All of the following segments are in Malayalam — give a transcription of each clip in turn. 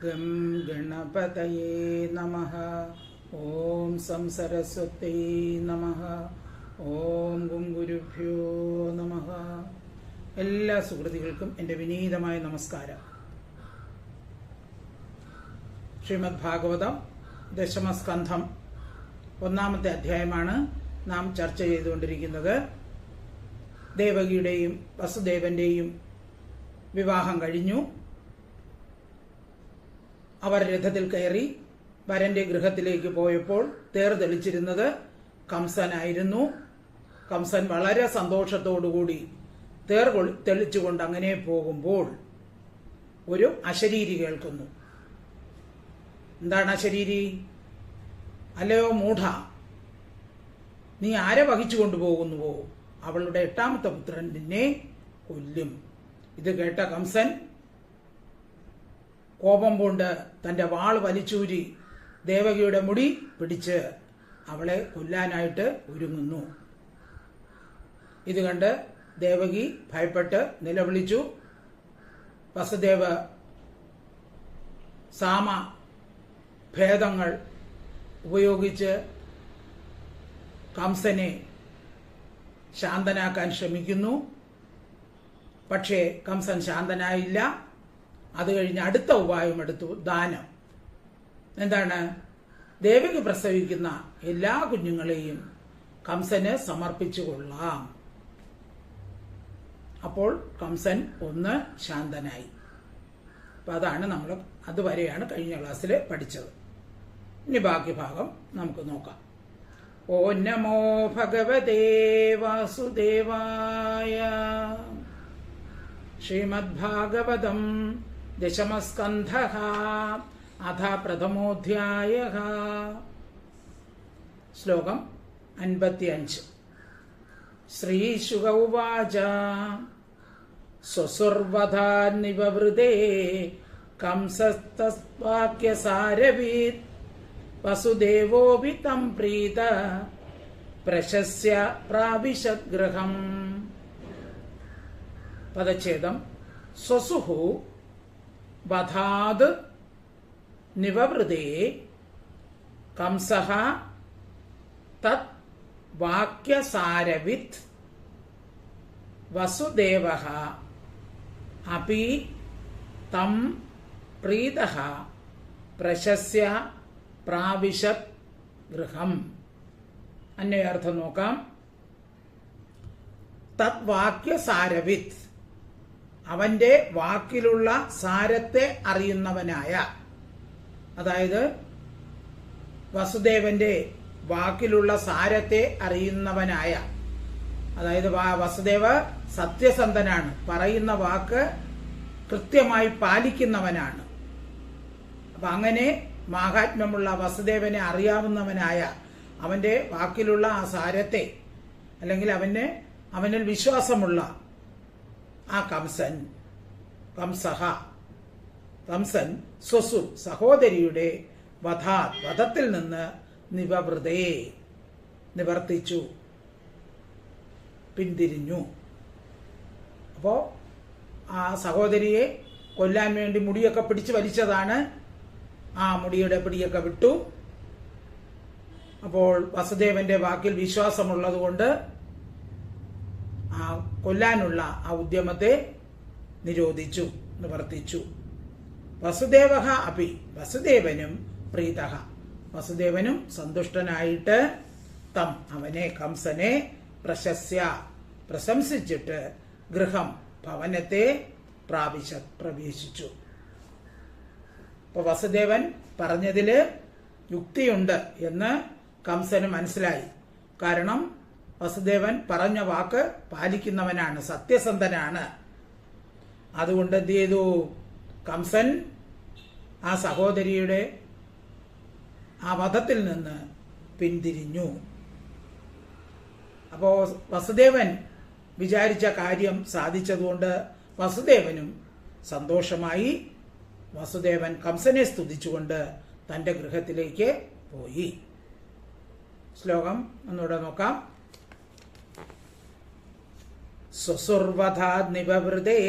ഗം ഗണപതയേ നമഃ. ഓം സം സരസ്വതൈ നമഃ. ഓം ഗും ഗുരുഭ്യോ നമഃ. എല്ലാ സുഹൃത്തുക്കൾക്കും എൻ്റെ വിനീതമായ നമസ്കാരം. ശ്രീമദ് ഭാഗവതം ദശമസ്കന്ധം 1-ാമത്തെ അധ്യായമാണ് നാം ചർച്ച ചെയ്തുകൊണ്ടിരിക്കുന്നത്. ദേവകിയുടെയും വസുദേവന്റെയും വിവാഹം കഴിഞ്ഞു. അവർ രഥത്തിൽ കയറി വരന്റെ ഗൃഹത്തിലേക്ക് പോയപ്പോൾ തേർ തെളിച്ചിരുന്നത് കംസനായിരുന്നു. കംസൻ വളരെ സന്തോഷത്തോടുകൂടി തേർ തെളിച്ചുകൊണ്ട് അങ്ങനെ പോകുമ്പോൾ ഒരു അശരീരി കേൾക്കുന്നു. എന്താണ് അശരീരി? അല്ലയോ മൂഢ, നീ ആരെ വഹിച്ചു കൊണ്ടുപോകുന്നുവോ അവളുടെ 8-ാമത്തെ പുത്രൻ നിന്നെ കൊല്ലും. ഇത് കേട്ട കംസൻ കോപം കൊണ്ട് തന്റെ വാൾ വലിച്ചൂരി ദേവകിയുടെ മുടി പിടിച്ച് അവളെ കൊല്ലാനായിട്ട് ഒരുങ്ങുന്നു. ഇത് കണ്ട് ദേവകി ഭയപ്പെട്ട് നിലവിളിച്ചു. വസുദേവ സാമ ഭേദങ്ങൾ ഉപയോഗിച്ച് കംസനെ ശാന്തനാക്കാൻ ശ്രമിക്കുന്നു. പക്ഷേ കംസൻ ശാന്തനായില്ല. അത് കഴിഞ്ഞ് അടുത്ത ഉപായം എടുത്തു, ദാനം. എന്താണ്? ദേവകി പ്രസവിക്കുന്ന എല്ലാ കുഞ്ഞുങ്ങളെയും കംസന് സമർപ്പിച്ചു കൊള്ളാം. അപ്പോൾ കംസൻ ഒന്ന് ശാന്തനായി. അപ്പൊ അതാണ് നമ്മൾ അതുവരെയാണ് കഴിഞ്ഞ ക്ലാസ്സിൽ പഠിച്ചത്. ഇനി ബാക്കി ഭാഗം നമുക്ക് നോക്കാം. ഓ നമോ ഭഗവതേ വാസുദേവായ. ശ്രീമദ്ഭാഗവതം ദശമസ്കന്ധഃ അഥ പ്രഥമോധ്യായഃ. ശ്ലോകം 55. ശ്രീശുക ഉവാച സ്വസുർവധാന്നിവവൃതേ കംസസ്തവാക്യസാരവീത് വസുദേവോപി തം പ്രീത പ്രശസ്യ പ്രാവിശദ്ഗൃഹം. പദച്ഛേദം. സ്വസുഹു വധാത് നിവവൃതേ കംസഃ തത് വാക്യസാരവിത് വസുദേവഃ അപി തം പ്രീതഃ പ്രശസ്യ പ്രാവിശത് ഗൃഹം. അന്വയാർത്ഥം നോക്കാം. തത് വാക്യസാരവിത്, അവന്റെ വാക്കിലുള്ള സാരത്തെ അറിയുന്നവനായ, അതായത് വസുദേവന്റെ വാക്കിലുള്ള സാരത്തെ അറിയുന്നവനായ, അതായത് വസുദേവ സത്യസന്ധനാണ്, പറയുന്ന വാക്ക് കൃത്യമായി പാലിക്കുന്നവനാണ്. അപ്പൊ അങ്ങനെ മാഹാത്മ്യമുള്ള വസുദേവനെ അറിയാവുന്നവനായ, അവന്റെ വാക്കിലുള്ള ആ സാരത്തെ, അല്ലെങ്കിൽ അവനിൽ വിശ്വാസമുള്ള ആ കംസൻ സ്വസു സഹോദരിയുടെ വധത്തിൽ നിന്ന് നിവർത്തിച്ചു, പിന്തിരിഞ്ഞു. അപ്പോ ആ സഹോദരിയെ കൊല്ലാൻ വേണ്ടി മുടിയൊക്കെ പിടിച്ചു വലിച്ചതാണ്. ആ മുടിയുടെ പിടിയൊക്കെ വിട്ടു. അപ്പോൾ വസുദേവന്റെ വാക്കിൽ വിശ്വാസമുള്ളതുകൊണ്ട് ആ കൊല്ലാനുള്ള ആ ഉദ്യമത്തെ നിവർത്തിച്ചു. വസുദേവഃ അപി, വസുദേവനും പ്രീതഃ, വസുദേവനും സന്തുഷ്ടനായിട്ട് തം, അവനെ കംസനെ പ്രശംസിച്ചിട്ട് ഗൃഹം, ഭവനത്തെ പ്രവേശിച്ചു. അപ്പൊ വസുദേവൻ പറഞ്ഞതില് യുക്തിയുണ്ട് എന്ന് കംസന് മനസ്സിലായി. കാരണം വസുദേവൻ പറഞ്ഞ വാക്ക് പാലിക്കുന്നവനാണ്, സത്യസന്ധനാണ്. അതുകൊണ്ട് എന്ത് ചെയ്തു? കംസൻ ആ സഹോദരിയുടെ ആ വധത്തിൽ നിന്ന് പിന്തിരിഞ്ഞു. അപ്പോ വസുദേവൻ വിചാരിച്ച കാര്യം സാധിച്ചതുകൊണ്ട് വസുദേവനും സന്തോഷമായി. വസുദേവൻ കംസനെ സ്തുതിച്ചുകൊണ്ട് തന്റെ ഗൃഹത്തിലേക്ക് പോയി. ശ്ലോകം ഒന്നുകൂടെ നോക്കാം. സ്വസുർവധാ നിവവൃതേ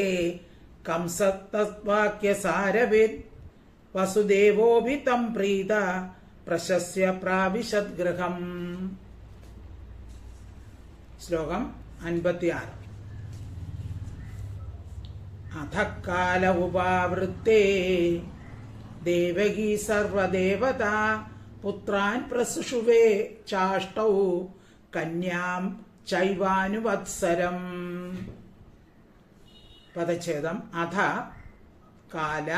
കംസത്തവാക്യസാരവിത് വസുദേവോപി തം പ്രീത പ്രശസ്യ പ്രാവിശത് ഗൃഹം. ശ്ലോകം 56. അധക്കാല ഉപാവൃത്തേ ദേവകീ സർവദേവതാ പുത്രാൻ പ്രസുഷുവേ ചാഷ്ടൗ കന്യാം ചൈവാനുവത്സരം. പദച്ഛേദം. അധ കാല,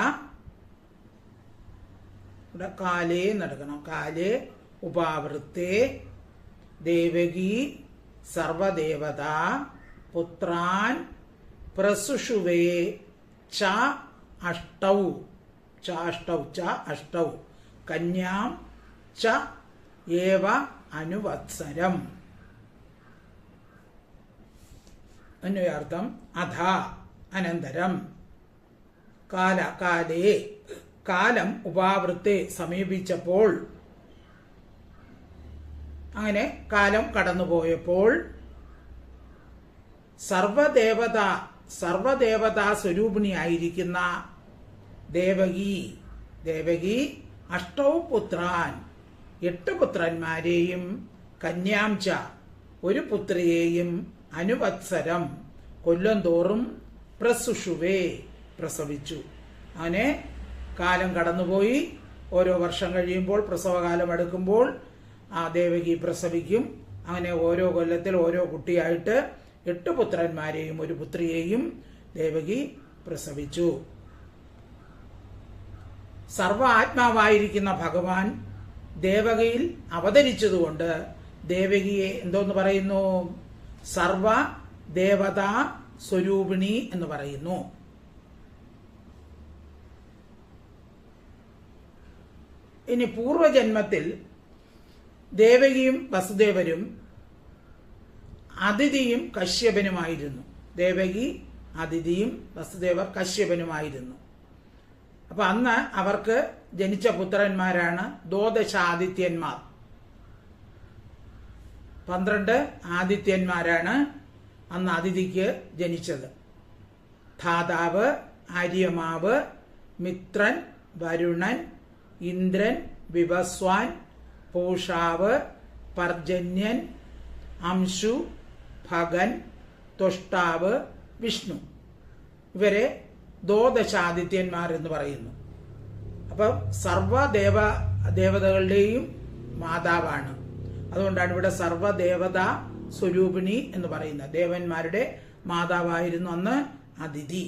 ഇവിടെ കാലേ നടക്കണം. കാലേ ഉപാവൃത്തേ ദേവകീ സർവദേവതാ പുത്രാൻ പ്രസുഷുവേ ച അഷ്ടൗ, ചാഷ്ടൗ ച അഷ്ടൗ കന്യാം ച ഏവ അനുവത്സരം. അന്വയാർത്ഥം. അധ അനന്തരം, കാല കാലേ കാലം ഉപാവൃത്തെ സമീപിച്ചപ്പോൾ, അങ്ങനെ കാലം കടന്നുപോയപ്പോൾ സർവദേവതാ സ്വരൂപിണിയായിരിക്കുന്ന ദേവകി അഷ്ടൗ പുത്രാൻ 8 പുത്രന്മാരെയും കന്യാംച ഒരു പുത്രിയെയും അനുവത്സരം കൊല്ലം തോറും പ്രസുഷുവേ പ്രസവിച്ചു. അങ്ങനെ കാലം കടന്നുപോയി. ഓരോ വർഷം കഴിയുമ്പോൾ പ്രസവകാലം അടുക്കുമ്പോൾ ആ ദേവകി പ്രസവിക്കും. അങ്ങനെ ഓരോ കൊല്ലത്തിൽ ഓരോ കുട്ടിയായിട്ട് 8 പുത്രന്മാരെയും ഒരു പുത്രിയെയും ദേവകി പ്രസവിച്ചു. സർവ ആത്മാവായിരിക്കുന്ന ഭഗവാൻ ദേവകിയിൽ അവതരിച്ചതുകൊണ്ട് ദേവകിയെ എന്തോന്ന് പറയുന്നു? സർവ ദേവതാ സ്വരൂപിണി എന്ന് പറയുന്നു. ഇനി പൂർവജന്മത്തിൽ ദേവകിയും വസുദേവരും അതിഥിയും കശ്യപനുമായിരുന്നു. ദേവകി അതിഥിയും വസുദേവർ കശ്യപനുമായിരുന്നു. അപ്പൊ അന്ന് അവർക്ക് ജനിച്ച പുത്രന്മാരാണ് ദ്വാദശാദിത്യന്മാർ. 12 ആദിത്യന്മാരാണ് അന്ന് അതിഥിക്ക് ജനിച്ചത്. ധാതാവ്, ആര്യമാവ്, മിത്രൻ, വരുണൻ, ഇന്ദ്രൻ, വിവസ്വാൻ, പൂഷാവ്, പർജന്യൻ, അംശു, ഭഗൻ, ത്വഷ്ടാവ്, വിഷ്ണു. ഇവരെ ദ്വാദശാദിത്യന്മാർ എന്ന് പറയുന്നു. അപ്പം സർവദേവതകളുടെയും മാതാവാണ്. അതുകൊണ്ടാണ് ഇവിടെ സർവദേവതാ സ്വരൂപിണി എന്ന് പറയുന്നത്. ദേവന്മാരുടെ മാതാവായിരുന്നു അന്ന് അതിഥി.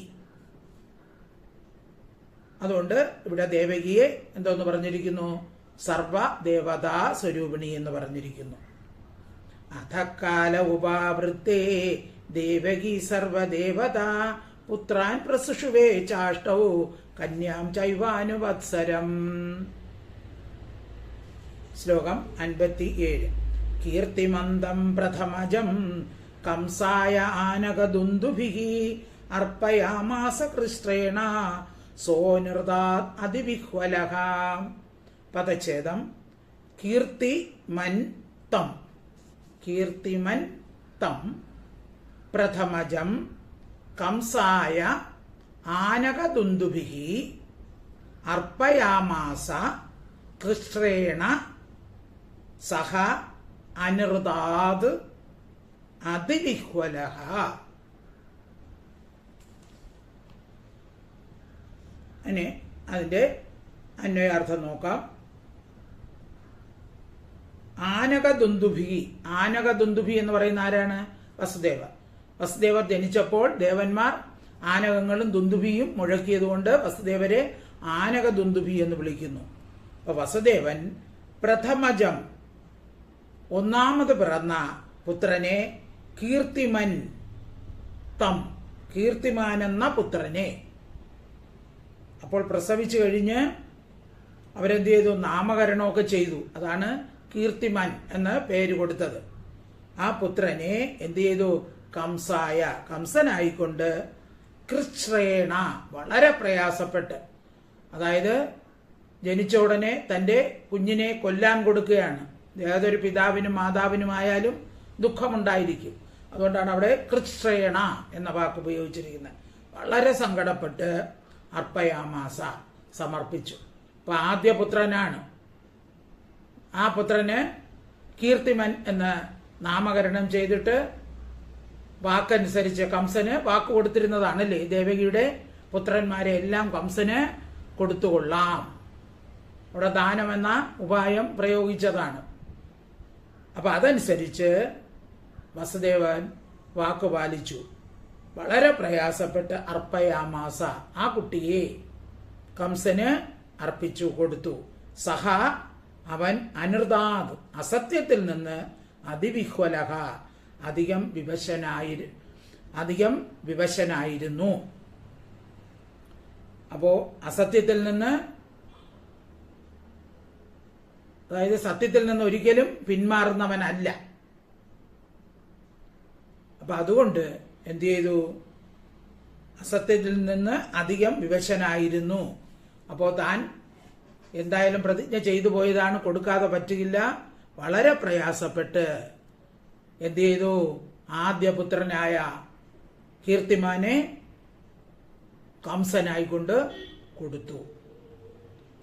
അതുകൊണ്ട് ഇവിടെ ദേവകിയെ എന്തോന്ന് പറഞ്ഞിരിക്കുന്നു? സർവദേവതാ സ്വരൂപിണി എന്ന് പറഞ്ഞിരിക്കുന്നു. അധക്കാല ഉപാവൃത്തേ ദേവകി സർവദേവതാ പുത്രാൻ പ്രസുഷുവേ ചാഷ്ടൗ കന്യാം ചൈവാനുവത്സരം. ശ്ലോകം 57. കീർത്തിമന്ദം പ്രഥമജം കംസായ ആനകദുന്ദുഭിഃ അർപ്പയാമാസ കൃഷ്ണേണ സോനിർദാത് അതിവിഹ്വലഃ. പദച്ഛേദം. കീർത്തിമന്തം പ്രഥമജം കംസായ ആനകദുന്ദുഭിഃ അർപ്പയാമാസ കൃഷ്ണേണ സഹ അനിർദാത് അതിവിഹ്വലഃ. ഇനി അതിന്റെ അന്വയാർത്ഥം നോക്കാം. ആനകദുന്ദുഭി എന്ന് പറയുന്ന ആരാണ്? വസുദേവർ ജനിച്ചപ്പോൾ ദേവന്മാർ ആനകങ്ങളും ദുന്ദുഭിയും മുഴക്കിയതുകൊണ്ട് വസുദേവരെ ആനകദുന്ദുഭി എന്ന് വിളിക്കുന്നു. അപ്പൊ വസുദേവൻ പ്രഥമജം ഒന്നാമത് പിറന്ന പുത്രനെ കീർത്തിമാൻ എന്ന പുത്രനെ അപ്പോൾ പ്രസവിച്ചു കഴിഞ്ഞ് അവരെന്ത് ചെയ്തു? നാമകരണമൊക്കെ ചെയ്തു. അതാണ് കീർത്തിമാൻ എന്ന് പേര് കൊടുത്തത്. ആ പുത്രനെ എന്ത് ചെയ്തു? കംസനായിക്കൊണ്ട് കൃഷ്ണേണ വളരെ പ്രയാസപ്പെട്ട്, അതായത് ജനിച്ച ഉടനെ തന്റെ കുഞ്ഞിനെ കൊല്ലാൻ കൊടുക്കുകയാണ്. ഏതൊരു പിതാവിനും മാതാവിനുമായാലും ദുഃഖമുണ്ടായിരിക്കും. അതുകൊണ്ടാണ് അവിടെ കൃഷ്ണേണ എന്ന വാക്ക് ഉപയോഗിച്ചിരിക്കുന്നത്. വളരെ സങ്കടപ്പെട്ട് അർപ്പയാമാസ സമർപ്പിച്ചു. അപ്പൊ ആദ്യ പുത്രനാണ്. ആ പുത്രന് കീർത്തിമൻ എന്ന് നാമകരണം ചെയ്തിട്ട് വാക്കനുസരിച്ച് കംസന് വാക്ക് കൊടുത്തിരുന്നതാണല്ലേ, ദേവകിയുടെ പുത്രന്മാരെ എല്ലാം കംസന് കൊടുത്തുകൊള്ളാം. അവിടെ ദാനമെന്ന ഉപായം പ്രയോഗിച്ചതാണ്. അപ്പൊ അതനുസരിച്ച് വസുദേവൻ വാക്ക് പാലിച്ചു. വളരെ പ്രയാസപ്പെട്ട് അർപ്പയാമാസ, ആ കുട്ടിയെ കംസന് അർപ്പിച്ചു കൊടുത്തു. സഹ, അവൻ അനിർദാത്, അസത്യത്തിൽ നിന്ന് അതിവിഹ്വലഹ, അധികം വിവശനായിരുന്നു. അപ്പോ അസത്യത്തിൽ നിന്ന്, അതായത് സത്യത്തിൽ നിന്ന് ഒരിക്കലും പിന്മാറുന്നവനല്ല. അപ്പൊ അതുകൊണ്ട് എന്ത് ചെയ്തു? അസത്യത്തിൽ നിന്ന് അധികം വിവശനായിരുന്നു. അപ്പോ താൻ എന്തായാലും പ്രതിജ്ഞ ചെയ്തു പോയതാണ്, കൊടുക്കാതെ പറ്റില്ല. വളരെ പ്രയാസപ്പെട്ട് എന്ത് ചെയ്തു? ആദ്യപുത്രനായ കീർത്തിമാനെ കംസനായിക്കൊണ്ട് കൊടുത്തു.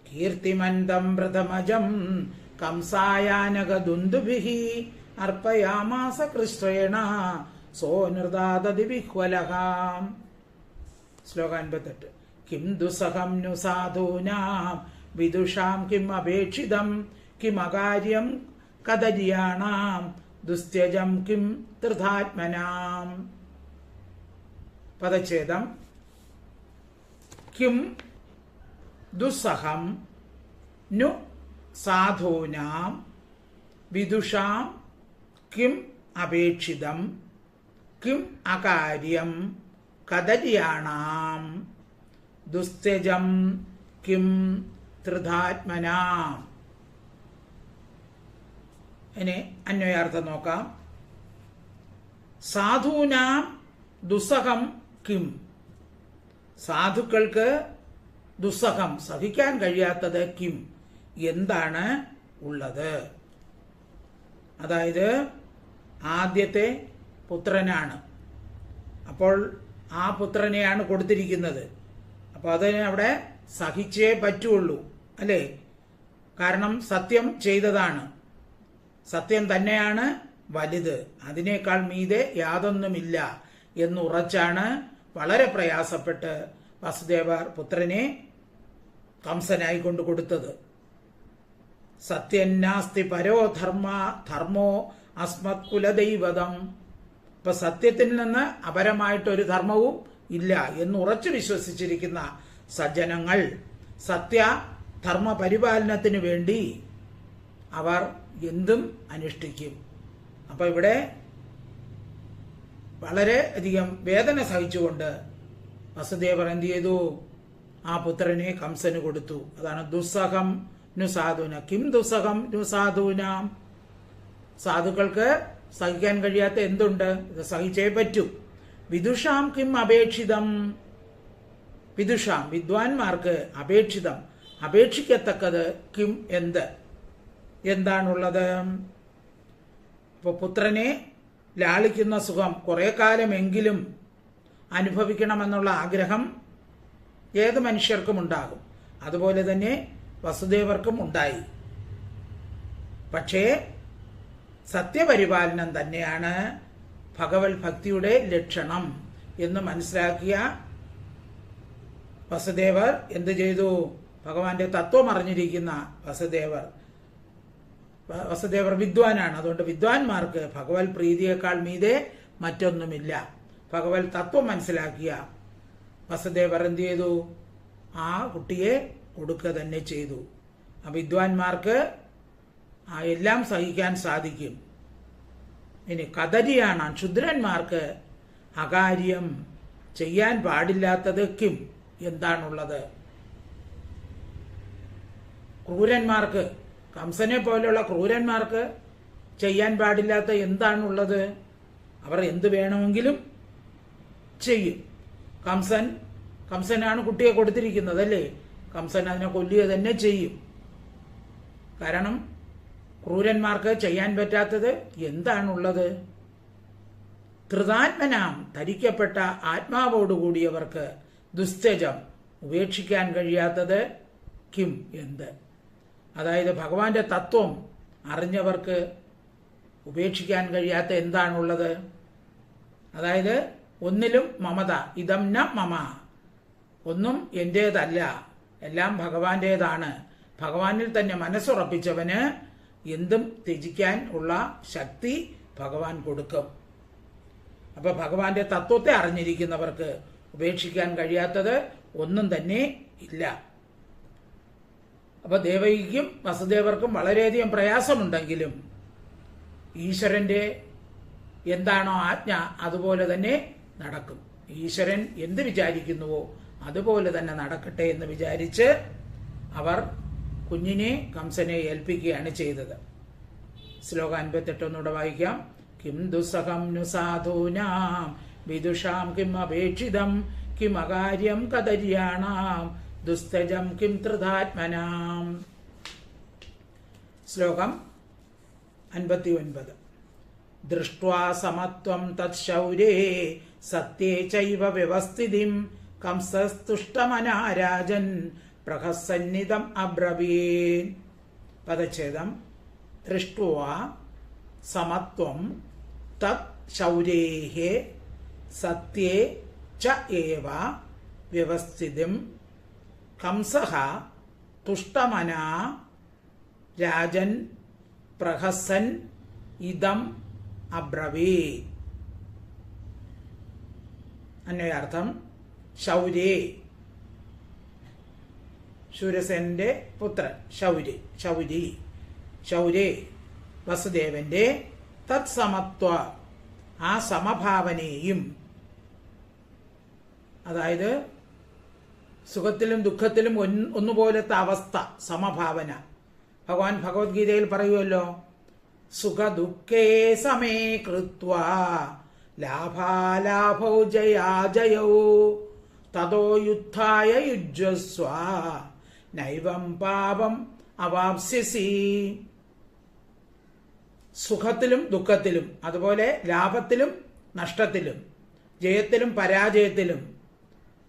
കീർത്തിമന്തം പ്രഥമജം കംസായാനകദുന്ദുഭിഃ അർപ്പയാമാസ കൃഷ്ണേണ സോനൃദാദതി വിഹ്വലഹാം. ശ്ലോകം 58. കിം ദുസ്സഹം നു സാധൂനാം വിദുഷാം കിം അപേക്ഷിതം കിം അകാര്യം കദര്യാണാം ദുസ്ത്യജം കിം ത്രിധാത്മനാം. പദച്ഛേദം. കിം ദുസ്സഹം നു സാധൂനാം വിദുഷാം കിം അപേക്ഷിതം കിം അകാര്യം കദര്യാണാം ദുസ്ത്യജം കിം ത്രിധാത്മനാം. ഇനി അന്വയാർത്ഥം നോക്കാം. സാധൂനാം ദുസ്സഹം കിം, സാധുക്കൾക്ക് ദുസ്സഹം, സഹിക്കാൻ കഴിയാത്തത് കിം, എന്താണ് ഉള്ളത്? അതായത് ആദ്യത്തെ പുത്രനാണ്, അപ്പോൾ ആ പുത്രനെയാണ് കൊടുത്തിരിക്കുന്നത്. അപ്പൊ അതിന് അവിടെ സഹിച്ചേ പറ്റുള്ളൂ, അല്ലേ? കാരണം സത്യം ചെയ്തതാണ്, സത്യം തന്നെയാണ് വലുത്, അതിനേക്കാൾ മീതെ യാതൊന്നുമില്ല എന്നുറച്ചാണ് വളരെ പ്രയാസപ്പെട്ട് വസുദേവർ പുത്രനെ കംസനായി കൊണ്ട് കൊടുത്തത്. സത്യന്നാസ്തി പരോ ധർമ്മോ അസ്മത് കുലദൈവതം. ഇപ്പൊ സത്യത്തിൽ നിന്ന് അപരമായിട്ടൊരു ധർമ്മവും ഇല്ല എന്ന് ഉറച്ചു വിശ്വസിച്ചിരിക്കുന്ന സജ്ജനങ്ങൾ സത്യ ധർമ്മ പരിപാലനത്തിന് വേണ്ടി അവർ എന്തും അനുഷ്ഠിക്കും. അപ്പൊ ഇവിടെ വളരെ അധികം വേദന സഹിച്ചുകൊണ്ട് വസുദേവർ എന്ത് ചെയ്തു? ആ പുത്രനെ കംസന് കൊടുത്തു. അതാണ് ദുസ്സഹം നു സാധുന. കിം ദുസ്സഹം നു സാധൂനാം. സാധുക്കൾക്ക് സഹിക്കാൻ കഴിയാത്ത എന്തുണ്ട്? ഇത് സഹിച്ചേ പറ്റൂ. വിദുഷാം കിം അപേക്ഷിതം. വിദുഷാം, വിദ്വാൻമാർക്ക് അപേക്ഷിതം, അപേക്ഷിക്കത്തക്കത് കിം, എന്താണുള്ളത്? ഇപ്പൊ പുത്രനെ ലാളിക്കുന്ന സുഖം കുറെ കാലമെങ്കിലും അനുഭവിക്കണമെന്നുള്ള ആഗ്രഹം ഏത് മനുഷ്യർക്കും ഉണ്ടാകും. അതുപോലെ തന്നെ വസുദേവർക്കും ഉണ്ടായി. പക്ഷേ സത്യപരിപാലനം തന്നെയാണ് ഭഗവത് ഭക്തിയുടെ ലക്ഷണം എന്ന് മനസ്സിലാക്കിയ വസുദേവർ എന്ത് ചെയ്തു? ഭഗവാന്റെ തത്വം അറിഞ്ഞിരിക്കുന്ന വസുദേവർ വിദ്വാനാണ്. അതുകൊണ്ട് വിദ്വാൻമാർക്ക് ഭഗവത് പ്രീതിയേക്കാൾ മീതെ മറ്റൊന്നുമില്ല. ഭഗവത് തത്വം മനസ്സിലാക്കിയ വസുദേവർ എന്ത് ചെയ്തു? ആ കുട്ടിയെ കൊടുക്കുക തന്നെ ചെയ്തു. ആ വിദ്വാൻമാർക്ക് എല്ലാം സഹിക്കാൻ സാധിക്കും. ഇനി കദരിയാണ് ക്ഷുദ്രന്മാർക്ക് അകാര്യം, ചെയ്യാൻ പാടില്ലാത്തത് കിം, എന്താണുള്ളത്? ക്രൂരന്മാർക്ക്, കംസനെ പോലെയുള്ള ക്രൂരന്മാർക്ക് ചെയ്യാൻ പാടില്ലാത്ത എന്താണുള്ളത്? അവർ എന്ത് വേണമെങ്കിലും ചെയ്യും. കംസനാണ് കുട്ടിയെ കൊടുത്തിരിക്കുന്നത്, അല്ലേ? കംസൻ അതിനെ കൊല്ലുക തന്നെ ചെയ്യും. കാരണം ക്രൂരന്മാർക്ക് ചെയ്യാൻ പറ്റാത്തത് എന്താണുള്ളത്? ത്രിതാത്മനാം, ധരിക്കപ്പെട്ട ആത്മാവോടുകൂടിയവർക്ക് ദുസ്ത്യജം, ഉപേക്ഷിക്കാൻ കഴിയാത്തത് കിം എന്ത്. അതായത് ഭഗവാന്റെ തത്വം അറിഞ്ഞവർക്ക് ഉപേക്ഷിക്കാൻ കഴിയാത്ത എന്താണുള്ളത്? അതായത് ഒന്നിലും മമത, ഇതം ന മമ, ഒന്നും എന്റേതല്ല, എല്ലാം ഭഗവാന്റേതാണ്. ഭഗവാനിൽ തന്നെ മനസ്സുറപ്പിച്ചവന് എന്തും ത്യജിക്കാൻ ഉള്ള ശക്തി ഭഗവാൻ കൊടുക്കും. അപ്പൊ ഭഗവാന്റെ തത്വത്തെ അറിഞ്ഞിരിക്കുന്നവർക്ക് ഉപേക്ഷിക്കാൻ കഴിയാത്തത് ഒന്നും തന്നെ ഇല്ല. അപ്പൊ ദേവകിക്കും വസുദേവർക്കും വളരെയധികം പ്രയാസമുണ്ടെങ്കിലും ഈശ്വരന്റെ എന്താണോ ആജ്ഞ അതുപോലെ തന്നെ നടക്കും. ഈശ്വരൻ എന്ത് വിചാരിക്കുന്നുവോ അതുപോലെ തന്നെ നടക്കട്ടെ എന്ന് വിചാരിച്ച് അവർ കുഞ്ഞിനെ കംസനെ ഏൽപ്പിക്കുകയാണ് ചെയ്തത്. ശ്ലോകം 58 ഒന്നുകൂടെ വായിക്കാം. കിം ദുസ്സഹം നു സാധൂനാം വിദുഷാം കിം അപേക്ഷിതം കിം അകാര്യം കദര്യാണാം ദുസ്തജം കിം ത്രിധാത്മനാം. ശ്ലോകം 59. ദൃഷ്ട്വാ സമത്വം തത്ശൗരേ സത്യേ ചൈവ വ്യവസ്ഥിതിം കംസസ്തുഷ്ടമനാ രാജൻ പ്രഹസന്നിധം അബ്രവീൻ. പദച്ഛേദം. ദൃഷ്ട്വാ സമത്വം തത് ശൗരേഃ സത്യേ ച ഏവ വ്യവസ്ഥിതിം കംസഃ തുഷ്ടമനാ രാജൻ പ്രഹസൻ ഇദം അബ്രവീത്. അന്വയാർത്ഥം: ശൗരേ, ശൂരസേനന്റെ പുത്രൻ ശൗരി, ശൗരി, ശൗരേ വസുദേവന്റെ തത്സമത്വ, ആ സമഭാവനയും, അതായത് സുഖത്തിലും ദുഃഖത്തിലും ഒന്നുപോലത്തെ അവസ്ഥ, സമഭാവന. ഭഗവാൻ ഭഗവത്ഗീതയിൽ പറയുമല്ലോ, സുഖ ദുഃഖേ സമേ കൃത്വാ ലാഭാലാഭൗ ജയാജയൗ തതോ യുദ്ധായ യുജ്യസ്വ നൈവം പാപം അവാപ്സ്യസി. സുഖത്തിലും ദുഃഖത്തിലും, അതുപോലെ ലാഭത്തിലും നഷ്ടത്തിലും, ജയത്തിലും പരാജയത്തിലും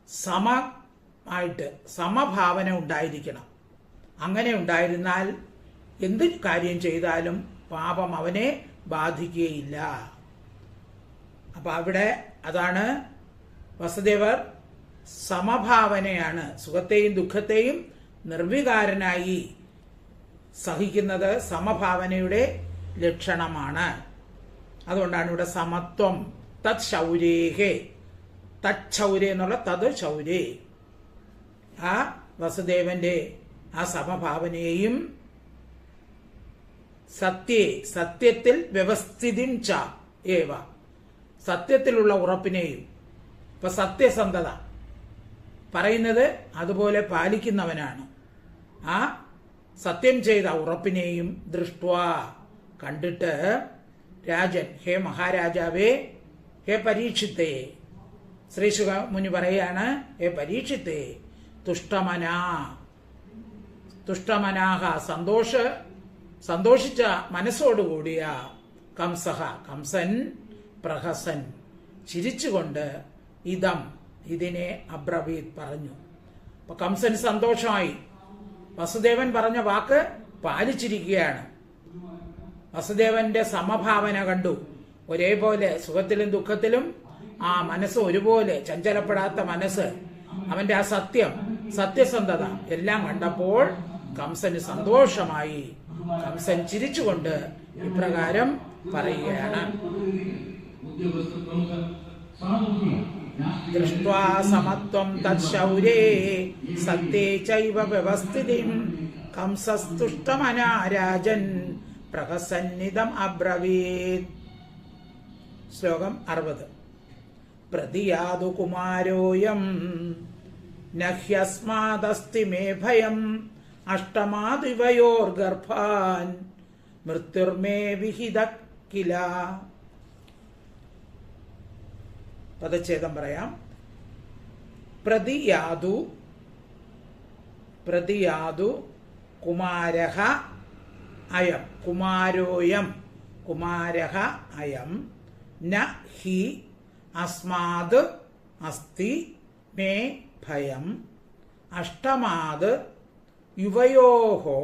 സമമായിട്ട് സമഭാവന ഉണ്ടായിരിക്കണം. അങ്ങനെ ഉണ്ടായിരുന്നാൽ എന്ത് കാര്യം ചെയ്താലും പാപം അവനെ ബാധിക്കുകയില്ല. അപ്പൊ അവിടെ അതാണ് വസുദേവർ സമഭാവനയാണ്, സുഖത്തെയും ദുഃഖത്തെയും നിർവികാരനായി സഹിക്കുന്നത് സമഭാവനയുടെ ലക്ഷണമാണ്. അതുകൊണ്ടാണ് ഇവിടെ സമത്വം. തത് ശൗരേഹേ, തത് ശൗരേ എന്നുള്ള തത് ശൗരേ, ആ വസുദേവന്റെ ആ സമഭാവനയെയും സത്യേ, സത്യത്തിൽ വ്യവസ്ഥിതിം ച ഏവ, സത്യത്തിലുള്ള ഉറപ്പിനെയും. ഇപ്പൊ സത്യസന്ധത പറയുന്നത് അതുപോലെ പാലിക്കുന്നവനാണ്. ആ സത്യം ചെയ്ത ഉറപ്പിനെയും ദൃഷ്ട്വാ, കണ്ടിട്ട്, രാജൻ, ഹേ മഹാരാജാവേ, ഹേ പരീക്ഷിത്തേ, ശ്രീശുക മുനി പറയാണ്, ഹേ പരീക്ഷിത്തേ, തുഷ്ടമനാ, തുഷ്ടമനാഹ, സന്തോഷിച്ച മനസ്സോടുകൂടിയ കംസഹ, കംസൻ, പ്രഹസൻ, ചിരിച്ചുകൊണ്ട്, ഇതം, ഇതിനെ അബ്രവീത് പറഞ്ഞു. അപ്പൊ കംസന് സന്തോഷമായി. വസുദേവൻ പറഞ്ഞ വാക്ക് പാലിച്ചിരിക്കുകയാണ്. വസുദേവന്റെ സമഭാവന കണ്ടു. ഒരേപോലെ സുഖത്തിലും ദുഃഖത്തിലും ആ മനസ്സ് ഒരുപോലെ, ചഞ്ചലപ്പെടാത്ത മനസ്സ്, അവന്റെ ആ സത്യം, സത്യസന്ധത എല്ലാം കണ്ടപ്പോൾ കംസന് സന്തോഷമായി. കംസൻ ചിരിച്ചുകൊണ്ട് ഇപ്രകാരം പറയുകയാണ്: ദൃഷ്ട്വാ സമത്വം തത്ശൗരേ സത്യേ ചൈവ വ്യവസ്ഥിതിം കംസസ്തുഷ്ടമനാ രാജൻ പ്രഹസന്നിധം അബ്രവീത്. ശ്ലോകം 60. പ്രതിയാതു കുമാരോയം നഹ്യസ്മാദസ്തി മേ ഭയം അഷ്ടമാദിവയോർഗർഭാൻ മൃത്യുർമേ വിഹിത കില. പദച്ഛേദം പറയാം. പ്രതിയാതു, പ്രതിയാതു കുമാരഃ അയം, കുമാരോയം, കുമാരഃ അയം, ന ഹി അസ്മാത് അസ്തി മേ ഭയം അഷ്ടമാത് യുവയോഹോ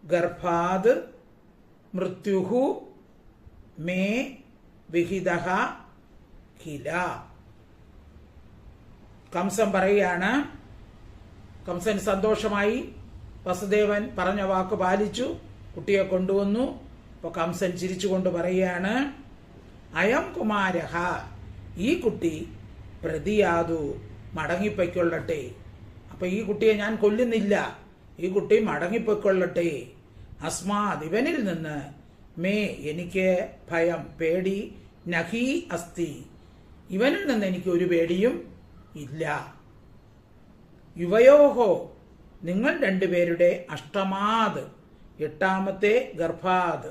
ഗർഭാത് മൃത്യുഹു മേ വിഹിതഃ കില. കംസൻ പറയുകയാണ്, കംസൻ സന്തോഷമായി, വസുദേവൻ പറഞ്ഞ വാക്ക് പാലിച്ചു, കുട്ടിയെ കൊണ്ടുവന്നു. അപ്പോൾ കംസൻ ചിരിച്ചുകൊണ്ട് പറയുകയാണ്, അയം കുമാരഹ, ഈ കുട്ടി പ്രതിയാതു, മടങ്ങിപ്പൊയ്ക്കൊള്ളട്ടെ. അപ്പൊ ഈ കുട്ടിയെ ഞാൻ കൊല്ലുന്നില്ല, ഈ കുട്ടി മടങ്ങിപ്പൊയ്ക്കൊള്ളട്ടെ. അസ്മാത്, ഇവനിൽ നിന്ന്, മേ, എനിക്ക്, ഭയം, പേടി, നഹി അസ്തി, ഇവനിൽ നിന്ന് എനിക്ക് ഒരു പേടിയും ഇല്ല. യുവയോഹോ, നിങ്ങൾ രണ്ടുപേരുടെ, അഷ്ടമാത്, എട്ടാമത്തെ, ഗർഭാത്,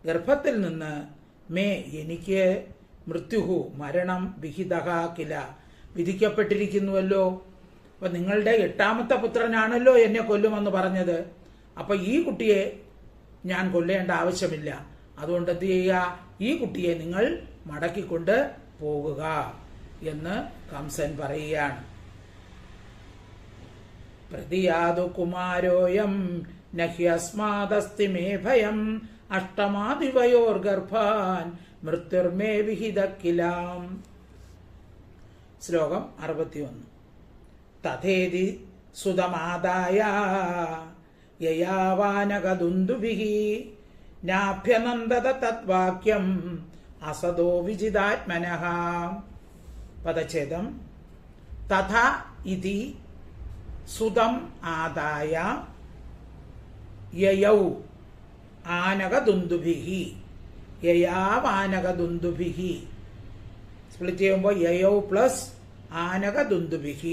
ഗർഭത്തിൽ നിന്ന്, മേ, എനിക്ക്, മൃത്യുഹു, മരണം, വിഹിതഃ കില, വിധിക്കപ്പെട്ടിരിക്കുന്നുവല്ലോ. അപ്പൊ നിങ്ങളുടെ എട്ടാമത്തെ പുത്രനാണല്ലോ എന്നെ കൊല്ലുമെന്ന് പറഞ്ഞത്. അപ്പൊ ഈ കുട്ടിയെ ഞാൻ കൊല്ലേണ്ട ആവശ്യമില്ല. അതുകൊണ്ട് എന്ത് ചെയ്യുക, ഈ കുട്ടിയെ നിങ്ങൾ മടക്കിക്കൊണ്ട് പോകുക എന്ന് കംസൻ പറയുകയാണ്. പ്രതിയാതു കുമാരോയം നഹ്യസ്മാദസ്തി മേ ഭയം അഷ്ടമാദിവയോർ ഗർഭാൻ മൃത്യുർമേ വിഹിതക്കിലാം. ശ്ലോകം 61. തഥേതി സുതമാദായ യയാവാനകദുന്ദുഭിഃ നാഭ്യനന്ദത തദ്വാക്യം അസദോ വിജിതാത്മനഃ. പദച്ഛേദം. തഥ ഇതി സുതം ആദായ യയൗ ആനകദുന്ദുഭിഃ, യയാവാനകദുന്ദുഭിഃ സ്പ്ലിറ്റ് ചെയ്യുമ്പോൾ യയൗ പ്ലസ് ആനകദുന്ദുഭിഃ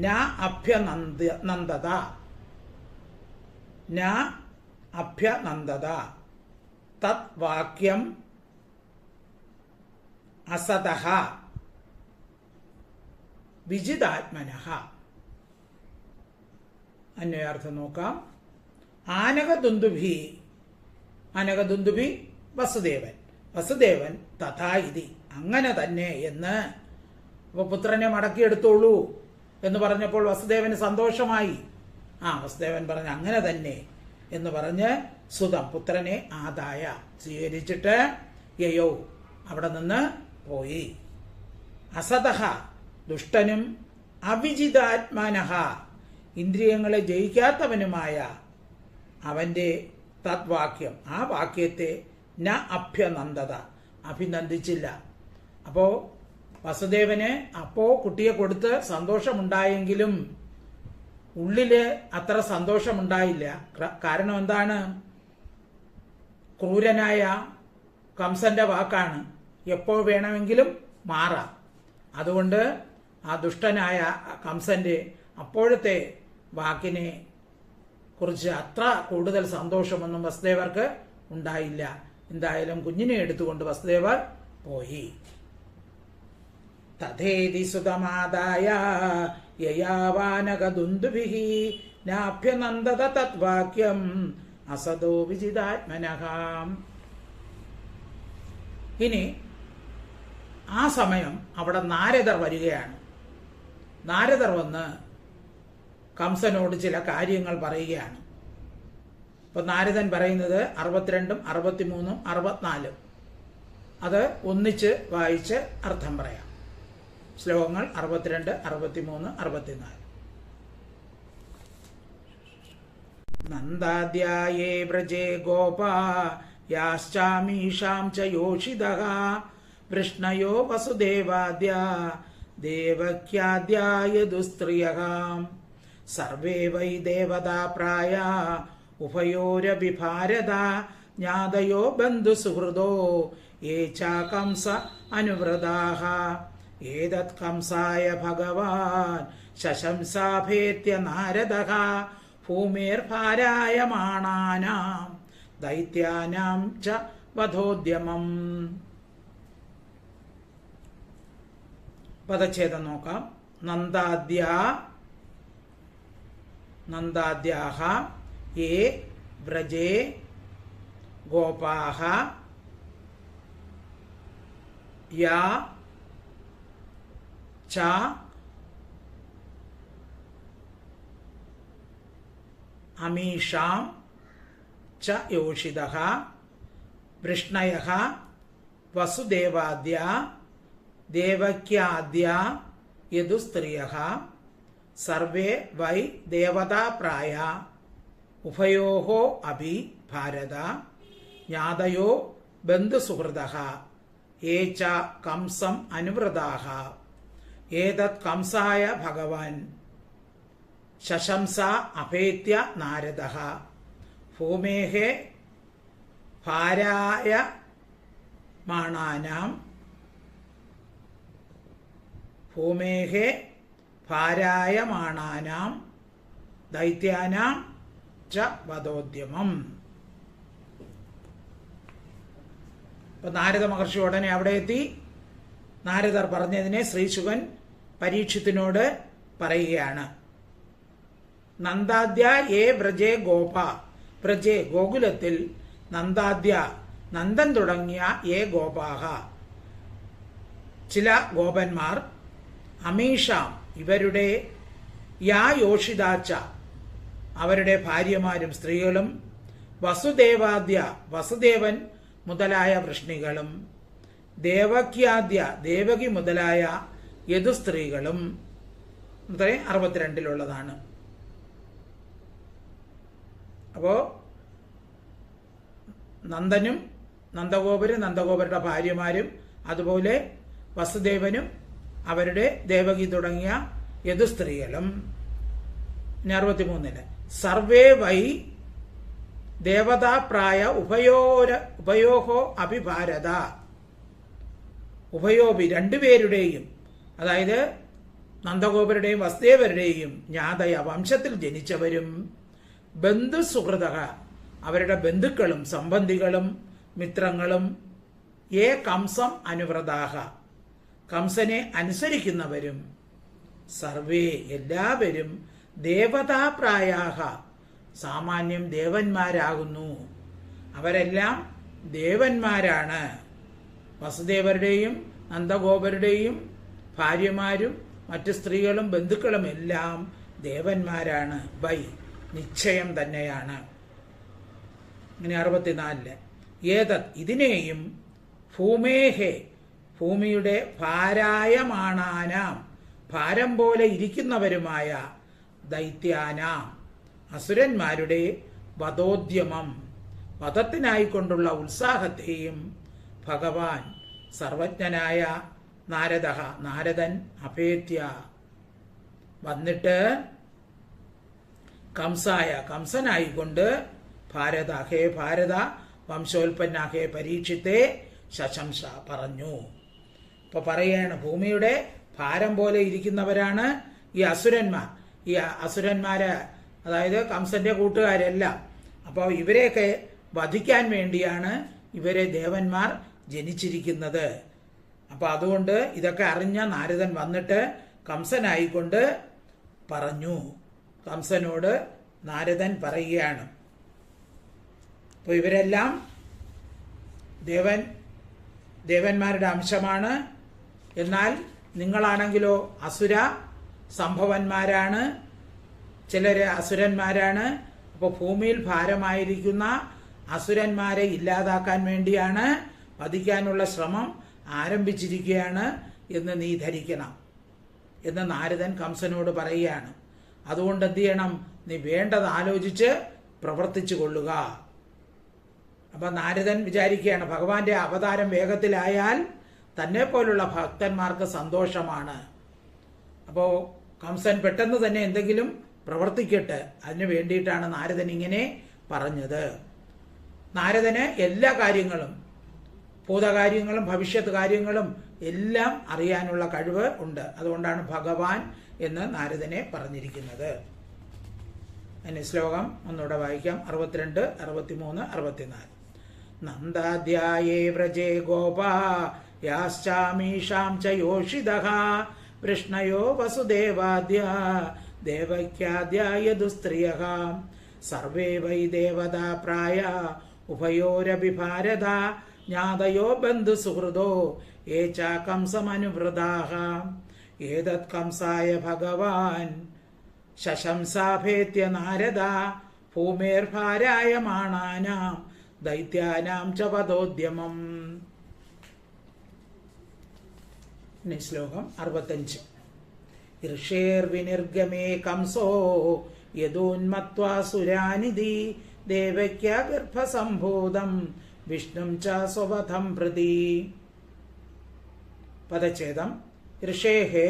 ന അഭ്യനന്ദത, ന അഭ്യനന്ദത തത് വാക്യം അസതഃ വിജിതാത്മനഃ. അന്വയാർത്ഥം നോക്കാം. ആനകദുന്ദുഭി, ആനകദുന്ദുഭി വസുദേവൻ, വസുദേവൻ തഥാ ഇതി, അങ്ങനെ തന്നെ എന്ന്. അപ്പൊ പുത്രനെ മടക്കിയെടുത്തോളൂ എന്ന് പറഞ്ഞപ്പോൾ വസുദേവന് സന്തോഷമായി. വസുദേവൻ പറഞ്ഞ അങ്ങനെ തന്നെ എന്ന് പറഞ്ഞ് സുതം, പുത്രനെ ആദായ, സ്വീകരിച്ചിട്ട് യയോ, അവിടെ നിന്ന് പോയി. അസതഃ, ദുഷ്ടനും, അവിജിതാത്മനഃ, ഇന്ദ്രിയങ്ങളെ ജയിക്കാത്തവനുമായ അവന്റെ തദ്വാക്യം, ആ വാക്യത്തെ ന അഭ്യനന്ദത, അഭിനന്ദിച്ചില്ല. അപ്പോ വസുദേവന് അപ്പോ കുട്ടിയെ കൊടുത്ത് സന്തോഷമുണ്ടായെങ്കിലും ഉള്ളില് അത്ര സന്തോഷമുണ്ടായില്ല. കാരണം എന്താണ്? ക്രൂരനായ കംസന്റെ വാക്കാണ്, എപ്പോൾ വേണമെങ്കിലും മാറാം. അതുകൊണ്ട് ആ ദുഷ്ടനായ കംസന്റെ അപ്പോഴത്തെ വാക്കിനെ കുറിച്ച് അത്ര കൂടുതൽ സന്തോഷമൊന്നും വസുദേവർക്ക് ഉണ്ടായില്ല. എന്തായാലും കുഞ്ഞിനെ എടുത്തുകൊണ്ട് വസുദേവർ പോയി. തഥേതി സുതമാദായ യയാവാനകദുന്ദുഭിഃ നാഭ്യനന്ദത തദ്വാക്യം അസദോ വിജിതാത്മനഃ. ഇനി ആ സമയം അവിടെ നാരദർ വരികയാണ്. നാരദർ വന്ന് കംസനോട് ചില കാര്യങ്ങൾ പറയുകയാണ്. ഇപ്പൊ നാരദൻ പറയുന്നത് 62, 63, 64 അത് ഒന്നിച്ച് വായിച്ച് അർത്ഥം പറയാം. ശ്ലോകങ്ങൾ 62, 63, 64. നന്ദാദ്യായേ വ്രജേ ഗോപാ യാശ്ചാമീഷാം ച യോഷിതഃ വൃഷ്ണയോ വസുദേവാദ്യ ദേവക്യാദ്യായ ദുസ്ത്രിയഃ സർവേ വൈ ദേവതാ പ്രായ ഉഭയോരപി ഭാരത ജ്ഞാതയോ ബന്ധുസുഹൃദോ യേ ച കംസ അനുവ്രതാഃ ഏതത് കംസായ ഭഗവാൻ ശശംസാഭേത്യ നാരദഃ ഭൂമിർഭാരായമാണാനാം ദൈത്യാനാം ച വധോദ്യമം. പദച്ഛേദം നോക്കാം. നന്ദാദ്യാഃ യേ വ്രജേ ഗോപാഃ യാ ച അമീഷാം ച യോഷിതഃ വൃഷ്ണയഃ വസുദേവാദ്യ ദേവക്യാദ്യ യദുസ്ത്രിയഃ സർവേ വൈ ദേവതാപ്രായ ഉഭയോഃ അപി ഭാരത ജ്ഞാതയോ ബന്ധുസുഹൃദഃ യേ ച കംസം അനുവൃതാഃ ഏതത് കംസായ ഭഗവാൻ ശശംസ അഭേത്യ നാരദഃ ഭൂമേഃ ഭാരായമാണാനാം ദൈത്യാനാം ച വധോദ്യമം. അപ്പൊ നാരദ മഹർഷി ഉടനെ അവിടെ എത്തി. നാരദർ പറഞ്ഞതിനെ ശ്രീശുകൻ പരീക്ഷത്തിനോട് പറയുകയാണ്. നന്ദാദ്യ ഏ വ്രജേ ഗോപ, വ്രജേ ഗോകുലത്തിൽ നന്ദാദ്യ നന്ദൻ തുടങ്ങിയ ഏ ഗോപാഹ ചില ഗോപന്മാർ അമീഷാം ഇവരുടെ യാ യോഷിതാച്ച അവരുടെ ഭാര്യമാരും സ്ത്രീകളും വസുദേവാദ്യ വസുദേവൻ മുതലായ വൃഷ്ണികളും ദേവക്യാദ്യ ദേവകി മുതലായ യദുസ്ത്രീകളും 62 അപ്പോ നന്ദനും നന്ദഗോപരും നന്ദഗോപരുടെ ഭാര്യമാരും അതുപോലെ വസുദേവനും അവരുടെ ദേവകി തുടങ്ങിയ യദുസ്ത്രീകളും. 63 സർവേ വൈ ദേവതാപ്രായ ഉഭയോഹോ അഭിഭാരത ഉഭയോപി രണ്ടുപേരുടെയും അതായത് നന്ദഗോപരുടെയും വസുദേവരുടെയും ജ്ഞാതയ വംശത്തിൽ ജനിച്ചവരും ബന്ധുസുഹൃത അവരുടെ ബന്ധുക്കളും സംബന്ധികളും മിത്രങ്ങളും ഏ കംസം അനുവ്രതാഹ കംസനെ അനുസരിക്കുന്നവരും സർവേ എല്ലാവരും ദേവതാപ്രായാഹ സാമാന്യം ദേവന്മാരാകുന്നു. അവരെല്ലാം ദേവന്മാരാണ്. വസുദേവരുടെയും നന്ദഗോപരുടെയും ഭാര്യമാരും മറ്റു സ്ത്രീകളും ബന്ധുക്കളും എല്ലാം ദേവന്മാരാണ്. വൈ നിശ്ചയം തന്നെയാണ്. ഇങ്ങനെ 64 ഏതത് ഇതിനെയും ഭൂമേഹേ ഭൂമിയുടെ ഭാരായമാണാനാം ഭാരം പോലെ ഇരിക്കുന്നവരുമായ ദൈത്യാനാം അസുരന്മാരുടെ വധോദ്യമം വധത്തിനായിക്കൊണ്ടുള്ള ഉത്സാഹത്തെയും ഭഗവാൻ സർവജ്ഞനായ നാരദൻ അഭേത്യ വന്നിട്ട് കംസനായിക്കൊണ്ട് ഭാരത ഹേ ഭാരത വംശോൽപ്പന്ന ഹേ പരീക്ഷിത്തെ ശശംസ പറഞ്ഞു. ഇപ്പൊ പറയാണ് ഭൂമിയുടെ ഭാരം പോലെ ഇരിക്കുന്നവരാണ് ഈ അസുരന്മാർ. ഈ അസുരന്മാര് അതായത് കംസന്റെ കൂട്ടുകാരെല്ലാം. അപ്പോൾ ഇവരെയൊക്കെ വധിക്കാൻ വേണ്ടിയാണ് ഇവരെ ദേവന്മാർ ജനിച്ചിരിക്കുന്നത്. അപ്പൊ അതുകൊണ്ട് ഇതൊക്കെ അറിഞ്ഞ നാരദൻ വന്നിട്ട് കംസനായിക്കൊണ്ട് പറഞ്ഞു. കംസനോട് നാരദൻ പറയുകയാണ്, അപ്പൊ ഇവരെല്ലാം ദേവന്മാരുടെ അംശമാണ്. എന്നാൽ നിങ്ങളാണെങ്കിലോ അസുര സംഭവന്മാരാണ്, ചിലര് അസുരന്മാരാണ്. അപ്പോൾ ഭൂമിയിൽ ഭാരമായിരിക്കുന്ന അസുരന്മാരെ ഇല്ലാതാക്കാൻ വേണ്ടിയാണ് വധിക്കാനുള്ള ശ്രമം ആരംഭിച്ചിരിക്കുകയാണ് എന്ന് നീ ധരിക്കണം എന്ന് നാരദൻ കംസനോട് പറയുകയാണ്. അതുകൊണ്ട് എന്ത് ചെയ്യണം? നീ വേണ്ടത് ആലോചിച്ച് പ്രവർത്തിച്ചു കൊള്ളുക. അപ്പൊ നാരദൻ വിചാരിക്കുകയാണ് ഭഗവാന്റെ അവതാരം വേഗത്തിലായാൽ തന്നെ പോലുള്ള ഭക്തന്മാർക്ക് സന്തോഷമാണ്. അപ്പോ കംസൻ പെട്ടെന്ന് തന്നെ എന്തെങ്കിലും പ്രവർത്തിക്കട്ടെ, അതിനു വേണ്ടിയിട്ടാണ് നാരദൻ ഇങ്ങനെ പറഞ്ഞത്. നാരദന് എല്ലാ കാര്യങ്ങളും ഭൂതകാര്യങ്ങളും ഭവിഷ്യത്ത് കാര്യങ്ങളും എല്ലാം അറിയാനുള്ള കഴിവ് ഉണ്ട്. അതുകൊണ്ടാണ് ഭഗവാൻ എന്ന് നാരദനെ പറഞ്ഞിരിക്കുന്നത്. അതിന് ശ്ലോകം ഒന്നുകൂടെ വായിക്കാം. 62, 63, 64. നന്ദാദ്യായേ വ്രജേ ഗോപാ യാശ്ചാമീഷാം ച യോഷിതഃ വൃഷ്ണയോ വസുദേവാദ്യ ദേവക്യാദ്യ യദുസ്ത്രിയഃ സർവേ വൈ ദേവതാ പ്രായ ഉഭയോരപി ഭാരത ജ്ഞാതയോ ബന്ധുസുഹൃദോ യേ ച കംസമനുവൃതാഃ ഏതത് കംസായ ഭഗവാൻ ശശംസാഭേത്യ നാരദ ഭൂമേർഭാരായമാണാനാം ദൈത്യാനാം ച വധോദ്യമം. ശ്ലോകം 65. ഋഷേർവിനിർഗമേ കംസോ യദോന്മത്വാ സുരാനിധി ദേവക്യാ ഗർഭസംഭൂതം വിഷ്ണും ച സ്വവധം പ്രതി. പദച്ഛേദം. ഋഷേഹേ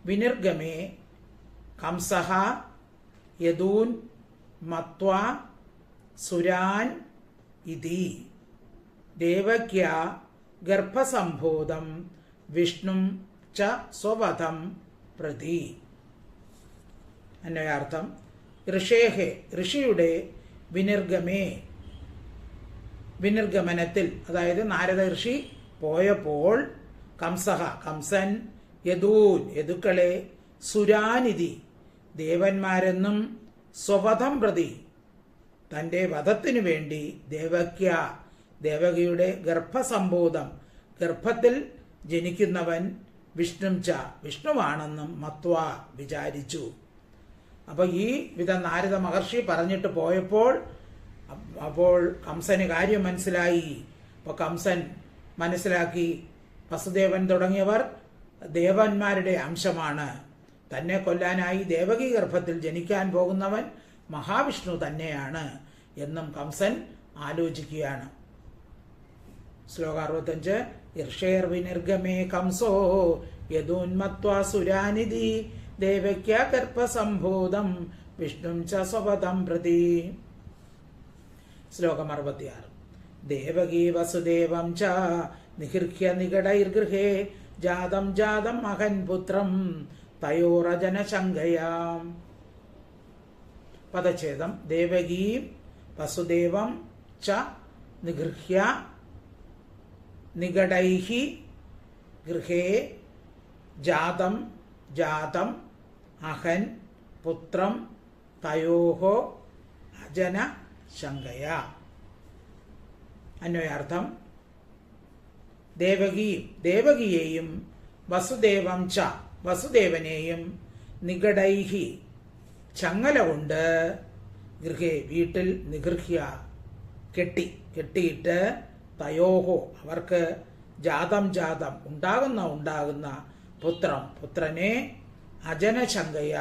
വിനിർഗമേ കംസഃ യദൂൻ മത്വാ സുരാൻ ഇതി ദേവക്യാ ഗർഭസംഭൂതം വിഷ്ണും ച സ്വവധം പ്രതി. അന്വയാർത്ഥം. ഋഷേഹേ ഋഷിയുടെ വിനിർഗമേ വിനിർഗമനത്തിൽ, അതായത് നാരദ ഋഷി പോയപ്പോൾ, കംസഹ കംസൻ യദൂൻ യദുക്കളെ, സുരാനിധി ദേവന്മാരെന്നും, സ്വവധം പ്രതി തന്റെ വധത്തിനു വേണ്ടി, ദേവക്യ ദേവകിയുടെ ഗർഭസംഭൂതം ഗർഭത്തിൽ ജനിക്കുന്നവൻ, വിഷ്ണും ച വിഷ്ണുവാണെന്നും മത്വ വിചാരിച്ചു. അപ്പൊ ഈ വിധം നാരദ മഹർഷി പറഞ്ഞിട്ട് പോയപ്പോൾ അപ്പോൾ കംസന് കാര്യം മനസ്സിലായി. അപ്പൊ കംസൻ മനസ്സിലാക്കി വസുദേവൻ തുടങ്ങിയവർ ദേവന്മാരുടെ അംശമാണ്, തന്നെ കൊല്ലാനായി ദേവകി ഗർഭത്തിൽ ജനിക്കാൻ പോകുന്നവൻ മഹാവിഷ്ണു തന്നെയാണ് എന്നും കംസൻ ആലോചിക്കുകയാണ്. ശ്ലോകം 65. ഋഷേർ വിനിർഗമേ കംസോ യദോന്മത്വാ സുരാനിധി ദേവക്യാ ഗർഭസംഭൂതം വിഷ്ണും ച സ്വവധം പ്രതി. ശ്ലോകം 66. ദേവകീ വസുദേവം ച നിഹൃഹ്യ നികടൈർഗൃഹേ ജാതം ജാതം മഹൻ പുത്രം തയോരജന ശങ്കയാം. പദച്ഛേദം. ദേവകീം വസുദേവം ച നിഗൃഹ്യ നികടൈഹി ഗൃഹേ ജാതം ജാതം അഹൻ പുത്രം തയോഹോ അജന ശങ്കയ. അന്വയാർത്ഥം. ദേവകിയെയും വസുദേവം ച വസുദേവനെയും നികടൈഹി ചങ്ങല കൊണ്ട് ഗൃഹേ വീട്ടിൽ നിഗൃഹ്യ കെട്ടിയിട്ട് തയോഹോ അവർക്ക് ജാതം ജാതം ഉണ്ടാകുന്ന പുത്രനെ അജനശങ്കയ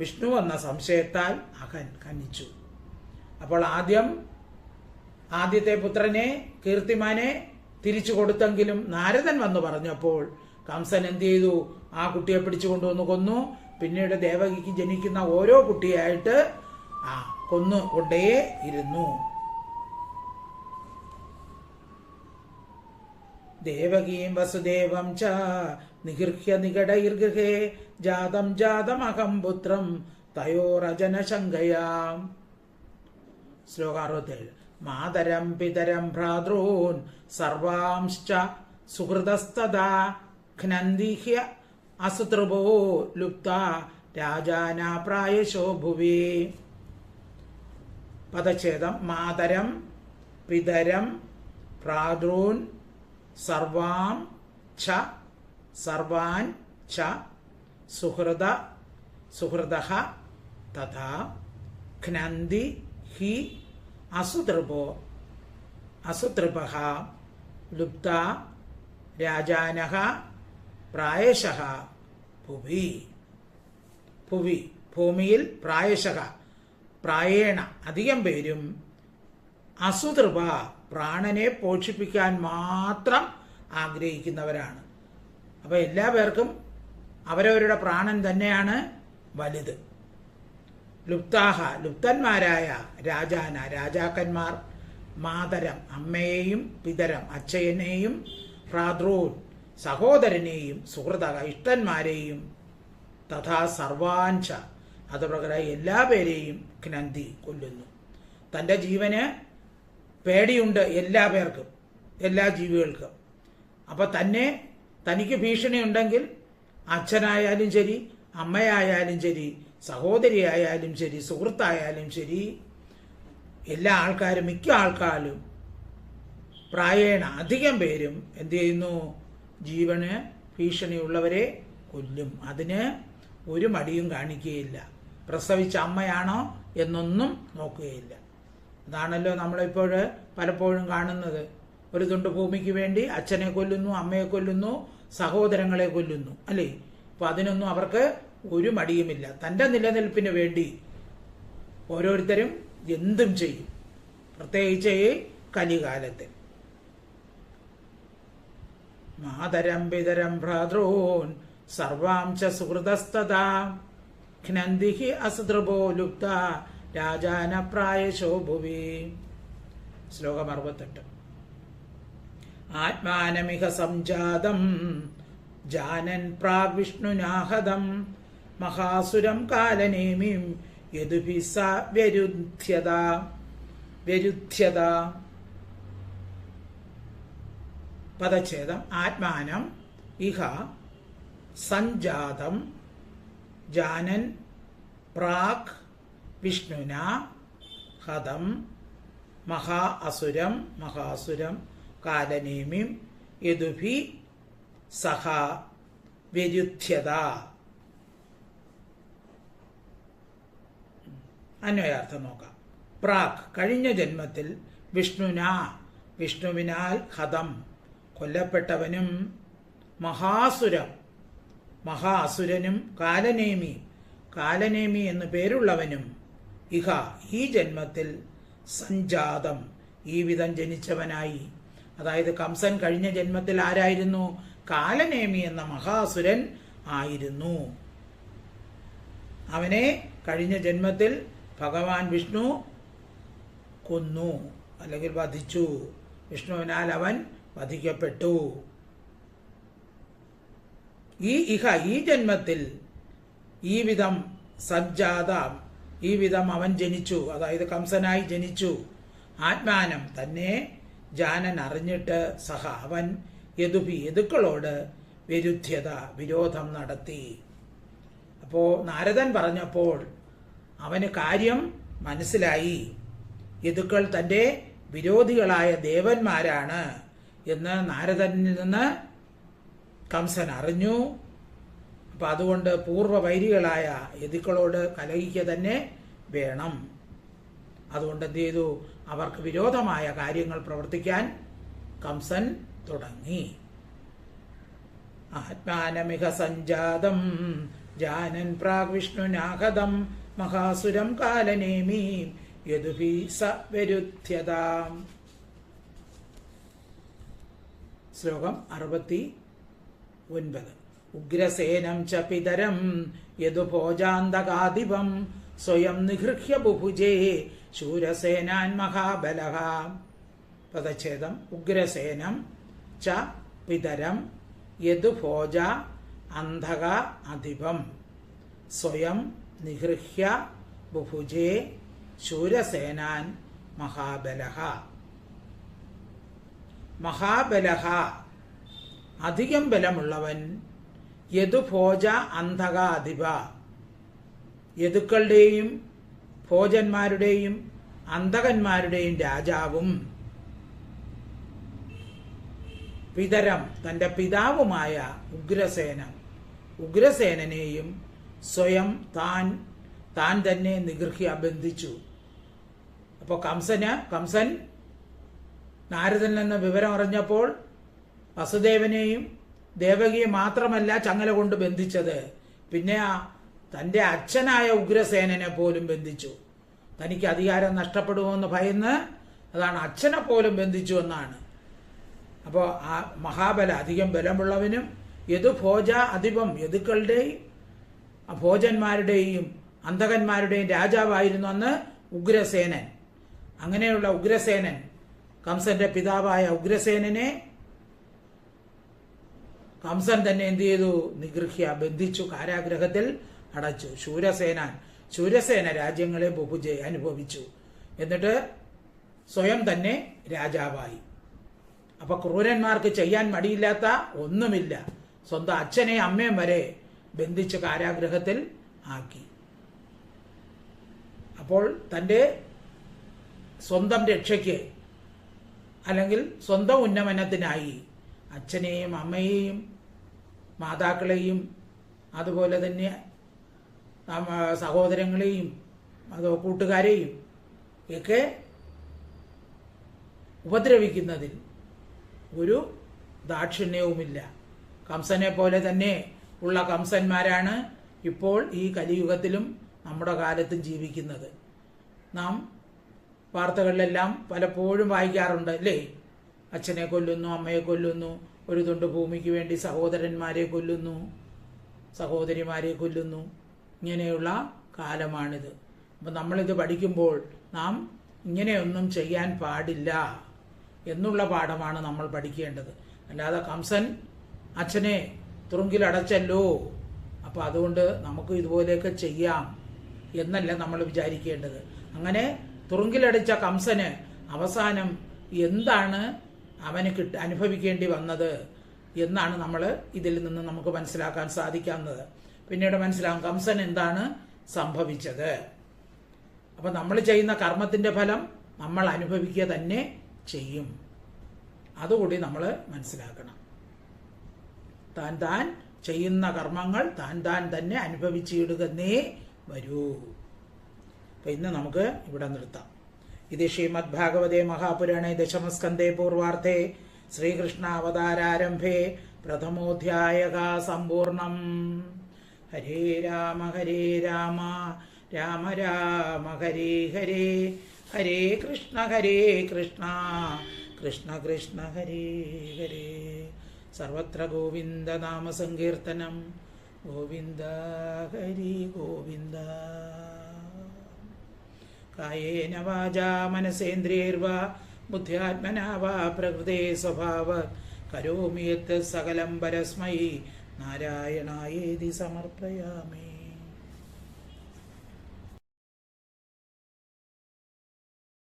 വിഷ്ണു എന്ന സംശയത്താൽ അഹൻ ഖനിച്ചു. അപ്പോൾ ആദ്യത്തെ പുത്രനെ കീർത്തിമാനെ തിരിച്ചു കൊടുത്തെങ്കിലും നാരദൻ വന്നു പറഞ്ഞപ്പോൾ കംസൻ എന്ത് ചെയ്തു? ആ കുട്ടിയെ പിടിച്ചു കൊണ്ടുവന്ന് കൊന്നു. പിന്നീട് ദേവകിക്ക് ജനിക്കുന്ന ഓരോ കുട്ടിയായിട്ട് കൊണ്ടേ ഇരുന്നു. ദേവകീം വസുദേവം ച നിഗൃഹ്യ നികടൈർഗൃഹേ ജാതം ജാതം അഹം പുത്രം തയോരജന ശങ്കയാം. ശ്ലോകം 67. മാതരം പിതരം ഭ്രാതॄൻ സർവാംശ്ച സുഹൃതസ്തദാ ഘ്നന്ദിഹ്യ അസുതൃപോ ലുപ്ത രാജാന പ്രായശോ ഭുവി. പദച്ഛേദം. മാതരം പിതരം ഭ്രാതॄൻ സർവാൻ ച സുഹൃദഃ തഥാ ഘ്നന്തി ഹി അസുതൃപഃ ലുപ്ത രാജാനഃ പ്രായശഃ ഭൂമിയിൽ പ്രായേണ അധികം പേരും അസുതൃപ പ്രാണനെ പോഷിപ്പിക്കാൻ മാത്രം ആഗ്രഹിക്കുന്നവരാണ്. അപ്പൊ എല്ലാ പേർക്കും അവരവരുടെ പ്രാണൻ തന്നെയാണ് വലുത്. ലുപ്തന്മാരായ രാജാക്കന്മാർ, മാതരം അമ്മയെയും, പിതരം അച്ഛനെയും, ഭ്രാതൃൻ സഹോദരനെയും, സുഹൃത ഇഷ്ടന്മാരെയും, തഥാ സർവാഞ്ച അതുപ്രകാരം എല്ലാ പേരെയും ഘ്നന്തി കൊല്ലുന്നു. തൻ്റെ ജീവന് പേടിയുണ്ട് എല്ലാ പേർക്കും, എല്ലാ ജീവികൾക്കും. അപ്പൊ തനിക്ക് ഭീഷണി ഉണ്ടെങ്കിൽ അച്ഛനായാലും ശരി, അമ്മയായാലും ശരി, സഹോദരിയായാലും ശരി, സുഹൃത്തായാലും ശരി, എല്ലാ ആൾക്കാരും, മിക്ക ആൾക്കാരും പ്രായേണ അധികം പേരും എന്ത് ചെയ്യുന്നു? ജീവന് ഭീഷണിയുള്ളവരെ കൊല്ലും. അതിന് ഒരു മടിയും കാണിക്കുകയില്ല. പ്രസവിച്ച അമ്മയാണോ എന്നൊന്നും നോക്കുകയില്ല. അതാണല്ലോ നമ്മളിപ്പോൾ പലപ്പോഴും കാണുന്നത്. ഒരു തുണ്ട് ഭൂമിക്ക് വേണ്ടി അച്ഛനെ കൊല്ലുന്നു, അമ്മയെ കൊല്ലുന്നു, സഹോദരങ്ങളെ കൊല്ലുന്നു, അല്ലേ? അപ്പൊ അതിനൊന്നും അവർക്ക് ഒരു മടിയുമില്ല. തൻ്റെ നിലനിൽപ്പിന് വേണ്ടി ഓരോരുത്തരും എന്തും ചെയ്യും, പ്രത്യേകിച്ച് ഈ കലികാലത്ത്. മാതരം പിതരം ഭ്രാതॄൻ സർവാം ച സുഹൃതസ്തദാ ഘ്നന്തിഹി അസദൃപോ ലുപ്ത രാജാന പ്രായശോ ഭുവി. ശ്ലോകം 68. ആത്മാനമിഹ സംജാതം ജാനൻ പ്രാഗ് വിഷ്ണുനാഹതം മഹാസുരം കാലനേമിം യദുഭി സ വ്യരുധ്യത. പദച്ഛേദം. ആത്മാനം ഇഹ സംജാതം ജാനൻ പ്രാഗ് വിഷ്ണുന ഹതം മഹാസുരം കാലനേമിം യദുഭി സഹ വ്യരുധ്യത. അന്വയാർത്ഥം നോക്കാം. പ്രാഗ് കഴിഞ്ഞ ജന്മത്തിൽ വിഷ്ണുവിനാൽ ഹതം കൊല്ലപ്പെട്ടവനും മഹാസുരനും കാലനേമി എന്നു പേരുള്ളവനും ഇഹ ഈ ജന്മത്തിൽ സംജാതം ഈ വിധം ജനിച്ചവനായി. അതായത് കംസൻ കഴിഞ്ഞ ജന്മത്തിൽ ആരായിരുന്നു? കാലനേമി എന്ന മഹാസുരൻ ആയിരുന്നു. അവനെ കഴിഞ്ഞ ജന്മത്തിൽ ഭഗവാൻ വിഷ്ണു കൊന്നു, അല്ലെങ്കിൽ വധിച്ചു. വിഷ്ണുവിനാൽ അവൻ വധിക്കപ്പെട്ടു. ഈ ജന്മത്തിൽ ഈ വിധം സജ്ജാതം, ഈ വിധം അവൻ ജനിച്ചു, അതായത് കംസനായി ജനിച്ചു. ആത്മാനം തന്നെ ജാനൻ അറിഞ്ഞിട്ട് സഹ അവൻ യദുക്കളോട് വിരോധം നടത്തി. അപ്പോ നാരദൻ പറഞ്ഞപ്പോൾ അവന് കാര്യം മനസ്സിലായി. യദുക്കൾ തന്റെ വിരോധികളായ ദേവന്മാരാണ് എന്ന് നാരദനിൽ നിന്ന് കംസൻ അറിഞ്ഞു. അപ്പൊ അതുകൊണ്ട് പൂർവ്വവൈരികളായ യദുക്കളോട് കലഹിക്കുക തന്നെ വേണം. അതുകൊണ്ട് എന്ത് ചെയ്തു? അവർക്ക് വിരോധമായ കാര്യങ്ങൾ പ്രവർത്തിക്കാൻ കംസൻ തുടങ്ങി. ആത്മാനമിഹ സംജാതം ജാനൻ പ്രാഗ് വിഷ്ണുനാഹതം മഹാസുരം കാലനേമി യദുഭി സ വ്യരുധ്യത. ശ്ലോകം 69. ഉഗ്രസേനം ച പിതരം യദുഭോജാന്തകാധിപം സ്വയം നിഗൃഹ്യ ബുഭുജേ ശൂരസേനാൻ മഹാബലഃ. പദച്ഛേദം. ഉഗ്രസേനം ച പിതരം യദുഭോജ അന്ധക അധിപം സ്വയം നിഗൃഹ്യ ബുഭുജേ ശൂരസേനാൻ മഹാബലഃ. മഹാബലഃ അധികം ബലമുള്ളവൻ, യദുഭോജ അന്ധക അധിപ യദുക്കളുടെയും ഭോജന്മാരുടെയും അന്ധകന്മാരുടെയും രാജാവും, പിതരം തന്റെ പിതാവുമായ ഉഗ്രസേനനെയും സ്വയം താൻ തന്നെ നിഗൃഹ്യ ബന്ധിച്ചു. അപ്പോൾ കംസൻ നാരദനിൽ നിന്ന് വിവരം അറിഞ്ഞപ്പോൾ വസുദേവനെയും ദേവകിയെ മാത്രമല്ല ചങ്ങല കൊണ്ട് ബന്ധിച്ചത്, പിന്നെ തന്റെ അച്ഛനായ ഉഗ്രസേനനെ പോലും ബന്ധിച്ചു. തനിക്ക് അധികാരം നഷ്ടപ്പെടുമെന്ന് ഭയന്ന് അതാണ് അച്ഛനെ പോലും ബന്ധിച്ചു എന്നാണ്. അപ്പോൾ ആ മഹാബല അധികം ബലമുള്ളവനും യദുഭോജ അധിപം യദുക്കളുടെയും ഭോജന്മാരുടെയും അന്ധകന്മാരുടെയും രാജാവായിരുന്നു അന്ന് ഉഗ്രസേനൻ. അങ്ങനെയുള്ള ഉഗ്രസേനൻ, കംസന്റെ പിതാവായ ഉഗ്രസേനനെ കംസൻ തന്നെ എന്ത് ചെയ്തു? നിഗൃഹ്യ ബന്ധിച്ചു, കാരാഗ്രഹത്തിൽ അടച്ചു. ശൂരസേന രാജ്യങ്ങളെ ബഹുജെ അനുഭവിച്ചു. എന്നിട്ട് സ്വയം തന്നെ രാജാവായി. അപ്പൊ ക്രൂരന്മാർക്ക് ചെയ്യാൻ മടിയില്ലാത്ത ഒന്നുമില്ല. സ്വന്തം അച്ഛനെയും അമ്മയും വരെ ബന്ധിച്ച് കാരാഗ്രഹത്തിൽ ആക്കി. അപ്പോൾ തൻ്റെ സ്വന്തം രക്ഷയ്ക്ക് അല്ലെങ്കിൽ സ്വന്തം ഉന്നമനത്തിനായി അച്ഛനെയും അമ്മയെയും മാതാക്കളെയും അതുപോലെ തന്നെ സഹോദരങ്ങളെയും അതോ കൂട്ടുകാരെയും ഒക്കെ ഉപദ്രവിക്കുന്നതിൽ ഒരു ദാക്ഷിണ്യവുമില്ല. കംസനെ പോലെ തന്നെ ഉള്ള കംസന്മാരാണ് ഇപ്പോൾ ഈ കലിയുഗത്തിലും നമ്മുടെ കാലത്തും ജീവിക്കുന്നത്. നാം വാർത്തകളിലെല്ലാം പലപ്പോഴും വായിക്കാറുണ്ട് അല്ലേ? അച്ഛനെ കൊല്ലുന്നു, അമ്മയെ കൊല്ലുന്നു, ഒരു തുണ്ട് ഭൂമിക്ക് വേണ്ടി സഹോദരന്മാരെ കൊല്ലുന്നു, സഹോദരിമാരെ കൊല്ലുന്നു. ഇങ്ങനെയുള്ള കാലമാണിത്. അപ്പം നമ്മളിത് പഠിക്കുമ്പോൾ നാം ഇങ്ങനെയൊന്നും ചെയ്യാൻ പാടില്ല എന്നുള്ള പാഠമാണ് നമ്മൾ പഠിക്കേണ്ടത്. അല്ലാതെ കംസൻ അച്ഛനെ തുറുങ്കിലടച്ചല്ലോ, അപ്പം അതുകൊണ്ട് നമുക്ക് ഇതുപോലെയൊക്കെ ചെയ്യാം എന്നല്ല നമ്മൾ വിചാരിക്കേണ്ടത്. അങ്ങനെ തുറുങ്കിലടിച്ച കംസന് അവസാനം എന്താണ് അവന് അനുഭവിക്കേണ്ടി വന്നത് എന്നാണ് നമ്മൾ ഇതിൽ നിന്ന് നമുക്ക് മനസ്സിലാക്കാൻ സാധിക്കാവുന്നത്. പിന്നീട് മനസ്സിലാവും കംസൻ എന്താണ് സംഭവിച്ചത്. അപ്പം നമ്മൾ ചെയ്യുന്ന കർമ്മത്തിന്റെ ഫലം നമ്മൾ അനുഭവിക്കുക തന്നെ ചെയ്യും. അതുകൂടി നമ്മൾ മനസ്സിലാക്കണം. താൻ ചെയ്യുന്ന കർമ്മങ്ങൾ താൻ തന്നെ അനുഭവിച്ചിടുകന്നേ വരൂ. അപ്പം ഇന്ന് നമുക്ക് ഇവിടെ നിർത്താം. ഇത് ശ്രീമദ് ഭാഗവതേ മഹാപുരാണേ ദശമസ്കന്ധേ പൂർവാർദ്ധേ ശ്രീകൃഷ്ണാവതാരാരംഭേ പ്രഥമോധ്യായഃ സമ്പൂർണം. ഹരേ രാമ രാമ രാമ ഹരേ ഹരേ, ഹരേ കൃഷ്ണ കൃഷ്ണ കൃഷ്ണ ഹരേ ഹരേ. സർവത്ര ഗോവിന്ദ നാമ സങ്കീർത്തനം. ഗോവിന്ദ ഹരി ഗോവിന്ദ. കായേന വാചാ മനസേന്ദ്രിയൈർവാ ബുദ്ധ്യാത്മനാ വാ പ്രകൃതേ സ്വഭാവാത് കരോമി യത് സകലം പരസ്മൈ നാരായണായേതി സമർപ്പയാമി.